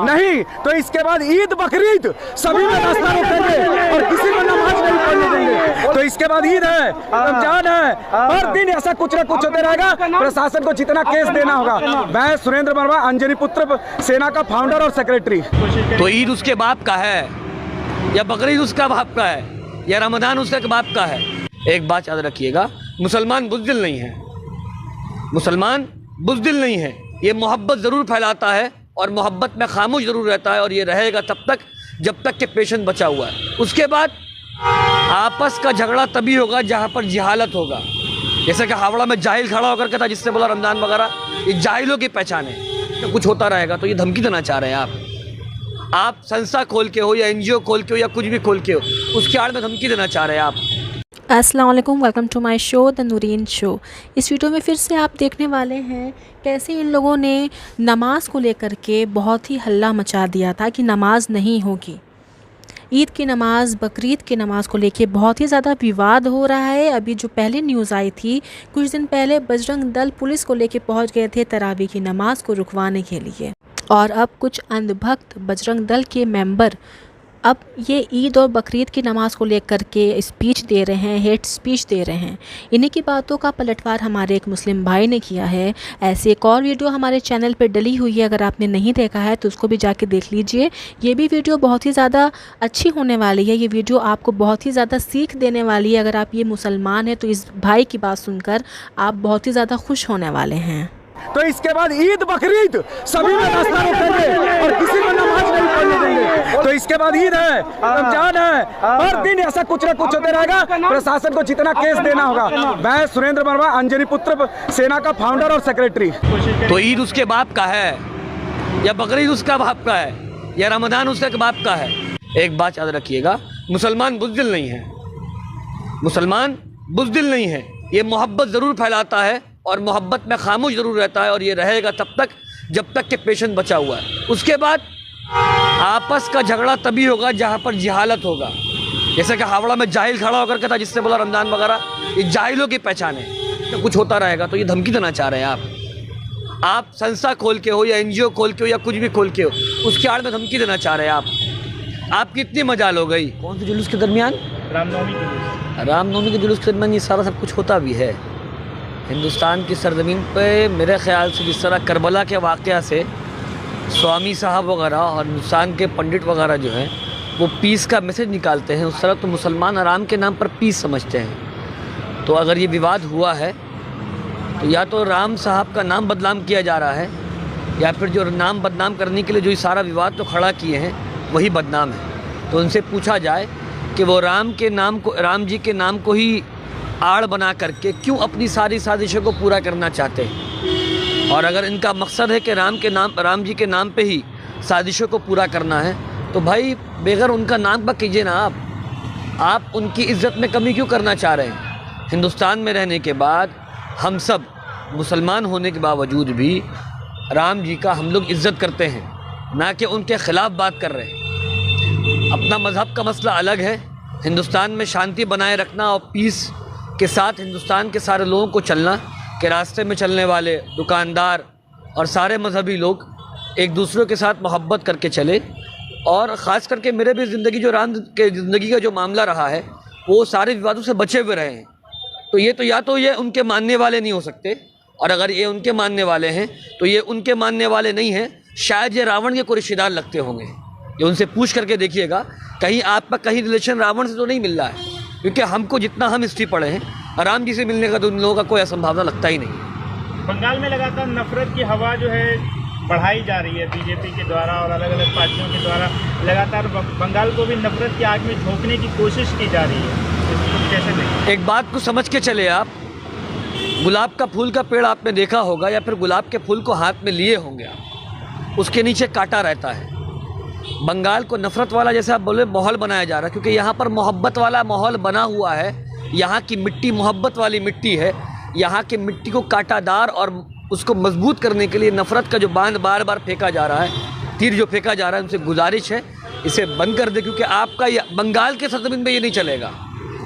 नहीं तो इसके बाद ईद बकरीद सभी में रास्ता रोकेंगे और किसी को नमाज नहीं पढ़ने देंगे। तो इसके बाद ईद है, रमजान है, हर दिन ऐसा कुछ न कुछ होते रहेगा। प्रशासन को जितना केस देना होगा। मैं सुरेंद्र वर्मा, अंजनी पुत्र सेना का फाउंडर और सेक्रेटरी। तो ईद उसके बाप का है या बकरीद उसका बाप का है या रमजान उसके बाप का है? एक बात याद रखिएगा, मुसलमान बुज़दिल नहीं है, मुसलमान बुज़दिल नहीं है। ये मोहब्बत ज़रूर फैलाता है और मोहब्बत में खामोश ज़रूर रहता है और ये रहेगा तब तक जब तक कि पेशेंट बचा हुआ है। उसके बाद आपस का झगड़ा तभी होगा जहाँ पर जहालत होगा। जैसे कि हावड़ा में जाहिल खड़ा होकर के था जिसने बोला रमज़ान वगैरह, ये जाहिलों की पहचान है। तो कुछ होता रहेगा। तो ये धमकी देना चाह रहे हैं आप संस्था खोल के हो या एनजीओ खोल के हो या कुछ भी खोल के हो, उसके आड़ में धमकी देना चाह रहे हैं आप। अस्सलाम वालेकुम, welcome to my show the Noreen show. इस वीडियो में फिर से आप देखने वाले हैं कैसे इन लोगों ने नमाज को लेकर के बहुत ही हल्ला मचा दिया था कि नमाज नहीं होगी। ईद की नमाज, बकरीद की नमाज को लेके बहुत ही ज़्यादा विवाद हो रहा है। अभी जो पहले न्यूज़ आई थी, कुछ दिन पहले बजरंग दल पुलिस को लेके पहुंच गए थे तरावी की नमाज को रुकवाने के लिए, और अब कुछ अंधभक्त बजरंग दल के मेंबर अब ये ईद और बकरीद की नमाज़ को लेकर के स्पीच दे रहे हैं, हेट स्पीच दे रहे हैं। इन्हीं की बातों का पलटवार हमारे एक मुस्लिम भाई ने किया है। ऐसे एक और वीडियो हमारे चैनल पर डली हुई है, अगर आपने नहीं देखा है तो उसको भी जाके देख लीजिए। ये भी वीडियो बहुत ही ज़्यादा अच्छी होने वाली है। ये वीडियो आपको बहुत ही ज़्यादा सीख देने वाली है। अगर आप ये मुसलमान हैं तो इस भाई की बात सुनकर आप बहुत ही ज़्यादा खुश होने वाले हैं। तो इसके बाद ईद बकरीद सभी में रास्ता रोकेंगे और किसी को नमाज नहीं पढ़ने देंगे। तो इसके बाद ईद है, रमजान है, हर दिन ऐसा कुछ न कुछ होते रहेगा। प्रशासन को जितना केस देना होगा। मैं सुरेंद्र वर्मा, अंजनी पुत्र सेना का फाउंडर और सेक्रेटरी। तो ईद उसके बाप का है या बकरीद उसका बाप का है या रमजान उसके बाप का है? एक बात याद रखिएगा, मुसलमान बुज़दिल नहीं है, मुसलमान बुज़दिल नहीं है। ये मोहब्बत ज़रूर फैलाता है और मोहब्बत में खामोश ज़रूर रहता है और ये रहेगा तब तक जब तक कि पेशेंट बचा हुआ है। उसके बाद आपस का झगड़ा तभी होगा जहाँ पर जहालत होगा। जैसे कि हावड़ा में जाहिल खड़ा होकर के था जिसने बोला रमज़ान वगैरह, ये जाहिलों की पहचान है। तो कुछ होता रहेगा। तो ये धमकी देना चाह रहे हैं आप संस्था खोल के हो या एनजीओ खोल के हो या कुछ भी खोल के हो, उसके आड़ में धमकी देना चाह रहे हैं आप कितनी मजाल हो गई। कौन से जुलूस के दरमियान? रामनवमी के जुलूस के दरमियान ये सारा सब कुछ होता भी है। हिंदुस्तान की सरज़मीन पे मेरे ख़्याल से जिस तरह करबला के वाक़या से स्वामी साहब वगैरह और हिंदुस्तान के पंडित वगैरह जो हैं वो पीस का मैसेज निकालते हैं, उस तरह तो मुसलमान आराम के नाम पर पीस समझते हैं। तो अगर ये विवाद हुआ है तो या तो राम साहब का नाम बदनाम किया जा रहा है या फिर जो नाम बदनाम करने के लिए जो ये सारा विवाद तो खड़ा किए हैं वही बदनाम है। तो उनसे पूछा जाए कि वो राम जी के नाम को ही आड़ बना करके क्यों अपनी सारी साजिशों को पूरा करना चाहते हैं। और अगर इनका मकसद है कि राम जी के नाम पे ही साजिशों को पूरा करना है तो भाई बेगर उनका नाम पर कीजिए ना। आप उनकी इज़्ज़त में कमी क्यों करना चाह रहे हैं? हिंदुस्तान में रहने के बाद हम सब मुसलमान होने के बावजूद भी राम जी का हम लोग इज़्ज़त करते हैं, ना कि उनके ख़िलाफ़ बात कर रहे हैं। अपना मज़हब का मसला अलग है। हिंदुस्तान में शांति बनाए रखना और पीस के साथ हिंदुस्तान के सारे लोगों को चलना कि रास्ते में चलने वाले दुकानदार और सारे मजहबी लोग एक दूसरे के साथ मोहब्बत करके चले। और ख़ास करके मेरे भी ज़िंदगी जो राम के ज़िंदगी का जो मामला रहा है वो सारे विवादों से बचे हुए रहे हैं। तो या तो ये उनके मानने वाले नहीं हो सकते, और अगर ये उनके मानने वाले हैं तो ये उनके मानने वाले नहीं हैं, शायद ये रावण के कोई रिश्तेदार लगते होंगे। ये उनसे पूछ करके देखिएगा, कहीं आपका कहीं रिलेशन रावण से तो नहीं मिल रहा है, क्योंकि हमको जितना हम हिस्ट्री पढ़े हैं राम जी से मिलने का तो उन लोगों का कोई असंभावना लगता ही नहीं। बंगाल में लगातार नफरत की हवा जो है बढ़ाई जा रही है बीजेपी के द्वारा और अलग अलग पार्टियों के द्वारा। लगातार बंगाल को भी नफरत की आग में झोंकने की कोशिश की जा रही है। इसको कैसे देखें? एक बात को समझ के चले आप, गुलाब का फूल का पेड़ आपने देखा होगा या फिर गुलाब के फूल को हाथ में लिए होंगे आप, उसके नीचे कांटा रहता है। बंगाल को नफ़रत वाला जैसे आप बोले माहौल बनाया जा रहा है, क्योंकि यहाँ पर मोहब्बत वाला माहौल बना हुआ है। यहाँ की मिट्टी मोहब्बत वाली मिट्टी है। यहाँ की मिट्टी को कांटादार और उसको मजबूत करने के लिए नफ़रत का जो बांध बार बार फेंका जा रहा है, तीर जो फेंका जा रहा है, उनसे गुजारिश है इसे बंद कर दे, क्योंकि आपका बंगाल के सरजमीन में ये नहीं चलेगा।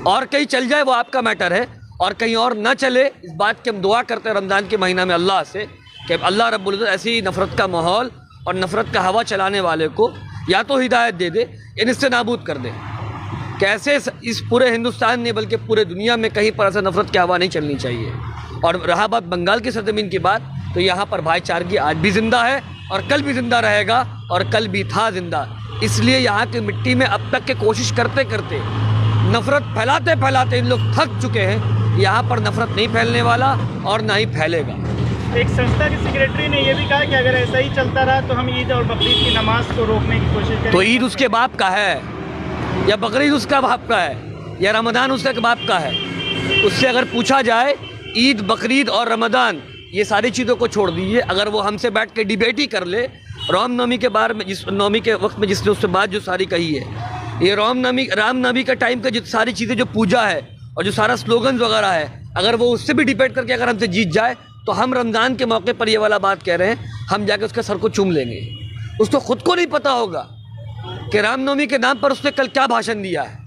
और कहीं चल जाए वो आपका मैटर है, और कहीं और ना चले इस बात की हम दुआ करते हैं रमज़ान के महीना में अल्लाह से कि अल्लाह रब्बुल इज़्ज़त ऐसी नफ़रत का माहौल और नफ़रत का हवा चलाने वाले को या तो हिदायत दे दे या इससे नाबूद कर दे। कैसे इस पूरे हिंदुस्तान में बल्कि पूरे दुनिया में कहीं पर ऐसा नफ़रत की हवा नहीं चलनी चाहिए। और रहा बात बंगाल की सरजमीन की बात, तो यहाँ पर भाईचारगी आज भी ज़िंदा है और कल भी ज़िंदा रहेगा और कल भी था ज़िंदा। इसलिए यहाँ की मिट्टी में अब तक के कोशिश करते करते नफ़रत फैलाते फैलाते इन लोग थक चुके हैं। यहाँ पर नफ़रत नहीं फैलने वाला और ना ही फैलेगा। एक संस्था के सेक्रेटरी ने यह भी कहा कि अगर ऐसा ही चलता रहा तो हम ईद और बकरीद की नमाज को रोकने की कोशिश करेंगे। तो ईद उसके बाप का है या बकरीद उसका बाप का है या रमज़ान उसके बाप का है? उससे अगर पूछा जाए ईद, बकरीद और रमज़ान ये सारी चीज़ों को छोड़ दीजिए, अगर वो हमसे बैठ के डिबेट ही कर ले रामनवमी के बारे में, जिस नवमी के वक्त में जिसने उससे बात जो सारी कही है, ये रामनवमी का टाइम का जो सारी चीज़ें जो पूजा है और जो सारा स्लोगन वगैरह है, अगर वो उससे भी डिबेट करके अगर हमसे जीत जाए तो हम रमज़ान के मौके पर ये वाला बात कह रहे हैं, हम जाके उसके सर को चूम लेंगे। उसको खुद को नहीं पता होगा कि रामनवमी के नाम पर उसने कल क्या भाषण दिया है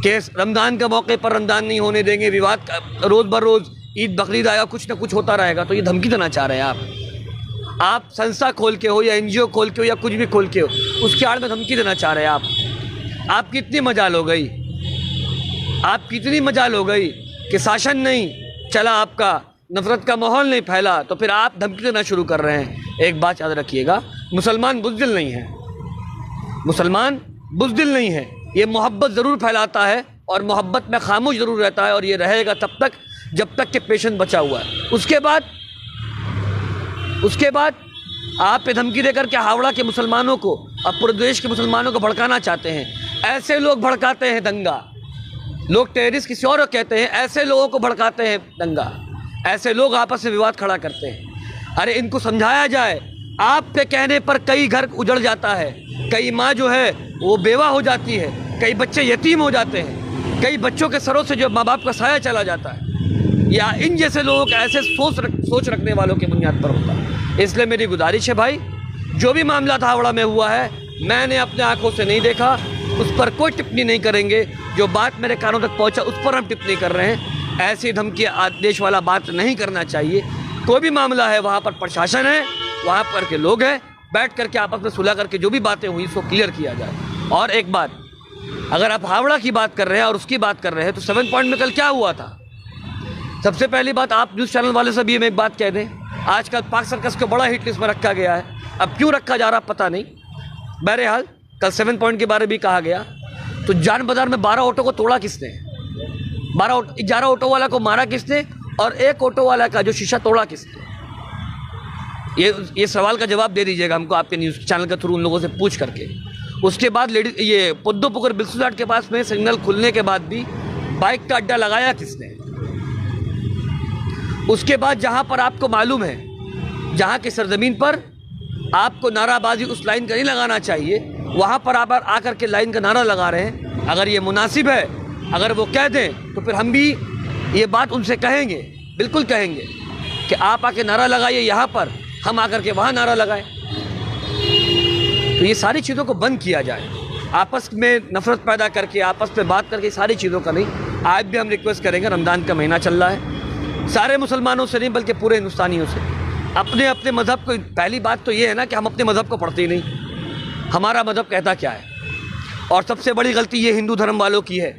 कि रमज़ान के मौके पर रमज़ान नहीं होने देंगे, विवाद रोज़ बरोज़ ईद बकरीद आया कुछ ना कुछ होता रहेगा। तो ये धमकी देना चाह रहे हैं आप संस्था खोल के हो या एनजीओ खोल के हो या कुछ भी खोल के हो, उसकी आड़ में धमकी देना चाह रहे हैं आप कितनी मजाल हो गई, आप कितनी मजाल हो गई कि शासन नहीं चला आपका, नफ़रत का माहौल नहीं फैला, तो फिर आप धमकी देना शुरू कर रहे हैं। एक बात याद रखिएगा, मुसलमान बुज़दिल नहीं है, मुसलमान बुज़दिल नहीं है। ये मोहब्बत ज़रूर फैलाता है और मोहब्बत में खामोश ज़रूर रहता है और ये रहेगा तब तक जब तक के पेशेंट बचा हुआ है। उसके बाद आप पे धमकी देकर के हावड़ा के मुसलमानों को और पूरे देश के मुसलमानों को भड़काना चाहते हैं। ऐसे लोग भड़काते हैं दंगा, लोग टेररिस्ट किसी और को कहते हैं, ऐसे लोगों को भड़काते हैं दंगा, ऐसे लोग आपस में विवाद खड़ा करते हैं। अरे इनको समझाया जाए, आपके कहने पर कई घर उजड़ जाता है, कई माँ जो है वो बेवा हो जाती है, कई बच्चे यतीम हो जाते हैं, कई बच्चों के सरों से जो माँ बाप का साया चला जाता है, या इन जैसे लोगों का ऐसे सोच रखने वालों की बुनियाद पर होता है। इसलिए मेरी गुजारिश है भाई, जो भी मामला हावड़ा में हुआ है मैंने अपने आंखों से नहीं देखा, उस पर कोई टिप्पणी नहीं करेंगे। जो बात मेरे कानों तक पहुंचा उस पर हम टिप्पणी कर रहे हैं। ऐसी धमकी आदेश वाला बात नहीं करना चाहिए। कोई भी मामला है वहाँ पर प्रशासन है, वहाँ पर के लोग हैं, बैठ करके आपस में सुलह करके जो भी बातें हुई उसको क्लियर किया जाए। और एक बात, अगर आप हावड़ा की बात कर रहे हैं और उसकी बात कर रहे हैं तो 7 पॉइंट में कल क्या हुआ था? सबसे पहली बात, आप न्यूज़ चैनल वाले से भी मैं एक बात कह दें, आजकल पाक सर्कस को बड़ा हिट लिस्ट में रखा गया है। अब क्यों रखा जा रहा पता नहीं, बहरहाल कल 7 पॉइंट के बारे में भी कहा गया। तो जान बाजार में 12 ऑटो को तोड़ा किसने, 11 ऑटो वाला को मारा किसने और एक ऑटो वाला का जो शीशा तोड़ा किसने? ये सवाल का जवाब दे दीजिएगा हमको आपके न्यूज़ चैनल के थ्रू उन लोगों से पूछ करके। उसके बाद ये पुद्दोपुकुर बिल्सुलाट के पास में सिग्नल खुलने के बाद भी बाइक का अड्डा लगाया किसने? उसके बाद जहां पर आपको मालूम है, जहां की सरजमीन पर आपको नाराबाजी उस लाइन का नहीं लगाना चाहिए, वहां पर आप आकर के लाइन का नारा लगा रहे हैं। अगर ये मुनासिब है, अगर वो कह दें तो फिर हम भी ये बात उनसे कहेंगे, बिल्कुल कहेंगे कि आप आके नारा लगाइए यहाँ पर, हम आकर के वहाँ नारा लगाएं। तो ये सारी चीज़ों को बंद किया जाए, आपस में नफरत पैदा करके, आपस में बात करके, सारी चीज़ों का नहीं। आज भी हम रिक्वेस्ट करेंगे, रमज़ान का महीना चल रहा है, सारे मुसलमानों से नहीं बल्कि पूरे हिंदुस्तानियों से अपने अपने मज़हब को, पहली बात तो ये है ना कि हम अपने मज़हब को पढ़ते ही नहीं, हमारा मज़हब कहता क्या है। और सबसे बड़ी गलती ये हिंदू धर्म वालों की है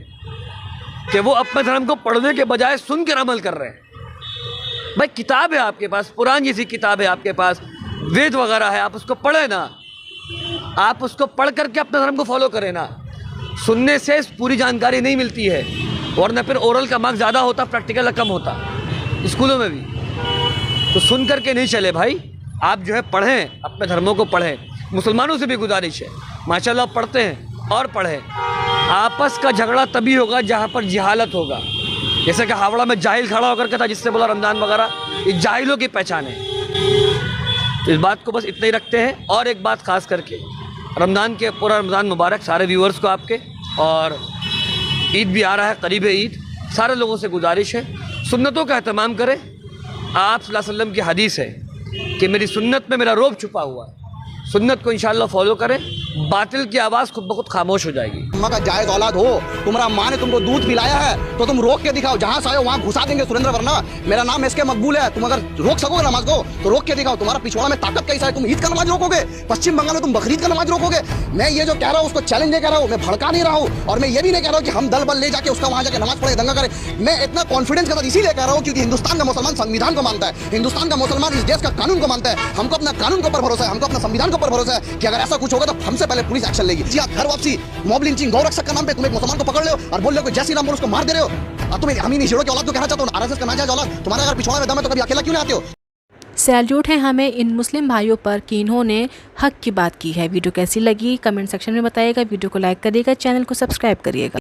कि वो अपने धर्म को पढ़ने के बजाय सुन कर अमल कर रहे हैं। भाई किताब है आपके पास, पुरानी जैसी किताब है आपके पास, वेद वगैरह है, आप उसको पढ़े ना, आप उसको पढ़ करके अपने धर्म को फॉलो करें ना। सुनने से पूरी जानकारी नहीं मिलती है, वरना फिर ओरल का मार्क्स ज़्यादा होता, प्रैक्टिकल कम होता स्कूलों में भी। तो सुन करके नहीं चले भाई, आप जो है पढ़ें, अपने धर्मों को पढ़ें। मुसलमानों से भी गुजारिश है, माशाल्लाह पढ़ते हैं और पढ़ें। आपस का झगड़ा तभी होगा जहाँ पर जिहालत होगा। जैसे कि हावड़ा में जाहिल खड़ा होकर के था, जिससे बोला रमज़ान वगैरह, ये जाहिलों की पहचान है। तो इस बात को बस इतना ही रखते हैं। और एक बात खास करके, रमज़ान के पूरा रमज़ान मुबारक सारे व्यूअर्स को आपके, और ईद भी आ रहा है, करीब है ईद। सारे लोगों से गुजारिश है, सुन्नतों का एहतमाम करें। आप सल्लल्लाहु अलैहि वसल्लम की हदीस है कि मेरी सुन्नत में मेरा रोब छुपा हुआ है। सुन्नत को इंशाल्लाह फॉलो करें, बातिल की आवाज़ खुद ब खुद खामोश हो जाएगी। अम्मा का जायज औलाद हो, तुम्हारा माँ ने तुमको दूध पिलाया है तो तुम रोक के दिखाओ, जहाँ से आए हो वहाँ घुसा देंगे सुरेंद्र वर्मा। मेरा नाम एसके मकबूल है, तुम अगर रोक सकोगे नमाज को तो रोक के दिखाओ। तुम्हारा पिछवाड़ा में ताकत कैसा है, तुम ईद का नमाज रोकोगे? पश्चिम बंगाल में तुम बकरीद का नमाज रोकोगे? मैं ये जो कह रहा हूँ उसको चैलेंज नहीं कर रहा हूँ, मैं भड़का नहीं रहा हूँ, और मैं ये भी नहीं कह रहा हूँ कि हम दल बल ले जाके उसका वहाँ जाके नमाज पढ़े दंगा करें। मैं इतना कॉन्फिडेंस के साथ इसीलिए कह रहा हूँ क्योंकि हिंदुस्तान का मुसलमान संविधान को मानता है, हिंदुस्तान का मुसलमान इस देश का कानून को मानता है। हमको अपना कानून के ऊपर भरोसा है, हमको अपना संविधान के ऊपर भरोसा है कि अगर ऐसा कुछ होगा तो हमसे पहले पुलिस एक्शन लेगी। जी हाँ, घर वापसी, मॉब लिंचिंग, गौरक्षक का नाम पे तुम एक मुसलमान को पकड़ ले और बोल रहे हो जय श्री राम बोल उसको मार दे रहे हो। और तुम हम इन शेरों की औलाद को कहना चाहते हो आरएसएस का नाजायज औलाद। तुम्हारे अगर पिछवाड़े में दम है तो कभी अकेला क्यों नहीं आते हो? सैल्यूट है हमें इन मुस्लिम भाइयों पर कि इन्होंने हक की बात की है। वीडियो कैसी लगी कमेंट सेक्शन में बताइएगा, वीडियो को लाइक करिएगा, चैनल को सब्सक्राइब करिएगा।